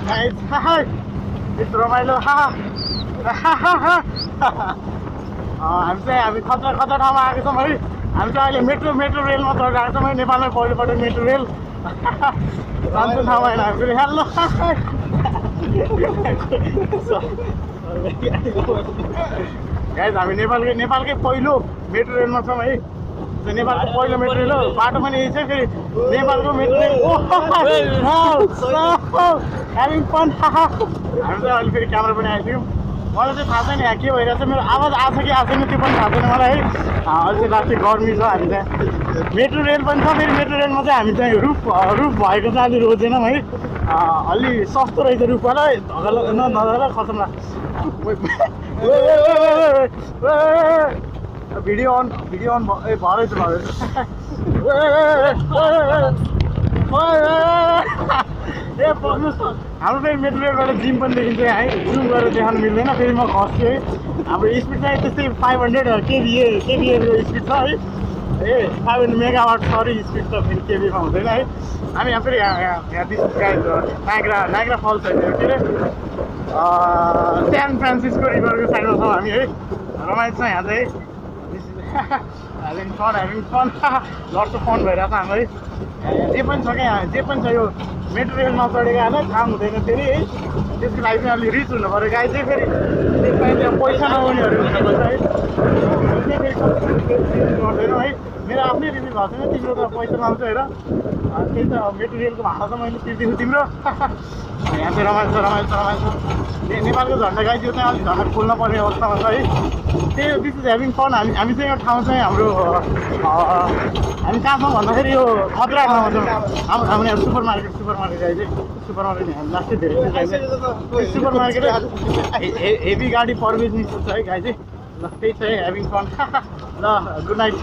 Guys यस्तो रमाइलो हामी खतरा खतरा ठाउँमा आएको छौँ है। हामी चाहिँ अहिले मेट्रो रेलमा चढेर आएको छौँ है। नेपालमै पहिलोपटक मेट्रो रेल जान्छ ठाउँमा होइन हामी फेरि हेलो गाइस हामी नेपालकै पहिलो मेट्रो रेलमा छौँ है। नेपालको पहिलो मेट्रो रेल हो। बाटो पनि यही छ फेरि नेपालको मेट्रो रेल ह्याभिङ फन। हामी चाहिँ अहिले फेरि क्यामेरा पनि आइसक्यौँ। मलाई चाहिँ थाहा छैन यहाँ के भइरहेछ, मेरो आवाज आएको छ कि आएको छैन त्यो पनि थाहा छैन मलाई है। अहिले चाहिँ राति गर्मी छ। हामी चाहिँ मेट्रो रेल पनि छ, फेरि मेट्रो रेलमा चाहिँ हामी चाहिँ रुफ भएको चाहिँ अलि रोज्दैनौँ है। अलि सस्तो रहेछ रुफवाला नधर खतम लाग्छ। भिडियो अन भरेछ ए पक्नुहोस् न। हाम्रो फेरि मेट्रो रेलबाट जिम पनि देखिन्छ है। जुम गरेर देखाउनु मिल्दैन, फेरि म खस्छु है। हाम्रो स्पिड चाहिँ त्यस्तै 500 केबिएको स्पिड छ है। ए 500 मेगावाट सरी स्पिड छ, फेरि केबीमा हुँदैन है। हामी यहाँ फेरि यहाँ नाइग्रा फल्स होइन के अरे सेन फ्रान्सिस्को रिभरको साइडमा छौँ हामी है। रमाइलो छ यहाँ चाहिँ having fun lots of fun भइरहेको छ हाम्रो है। जे पनि छ क्या यहाँ, जे पनि छ यो मेट्रो रेल नचढेकाहरूलाई काम हुँदैन फेरि है। त्यसको लागि चाहिँ अलिक रिच हुनु पऱ्यो। गाई चाहिँ फेरि त्यसमा त्यहाँ पैसा नहुनेहरू हुनुपर्छ है। गर्दैनौँ है। मेरो आफ्नै रिभ्यू भएको छैन, तिम्रो त पैसा लाउँछ हेर। त्यही त मेट्रो रेलको भाडा त मैले तिर्दिछु तिम्रो। यहाँ चाहिँ रमाइलो छ। नेपालको झन्डा गाई त्यो चाहिँ अलिक झन्डा खोल्न पर्ने अवस्थामा छ है। त्यही दिस इज ह्याभिङ फन। हामी चाहिँ यो ठाउँ चाहिँ हाम्रो हामी कहाँ छौँ भन्दाखेरि यो खतरा ठाउँमा छौँ। हाम्रो यहाँ सुपर मार्केट गाई चाहिँ सुपर मार्केट हामी लास्टै धेरै सुपर मार्केट हेभी गाडी प्रवेश निस्कन्छ है गाई चाहिँ। ल त्यही छ है ह्याभिङ फन। ल गुड नाइट।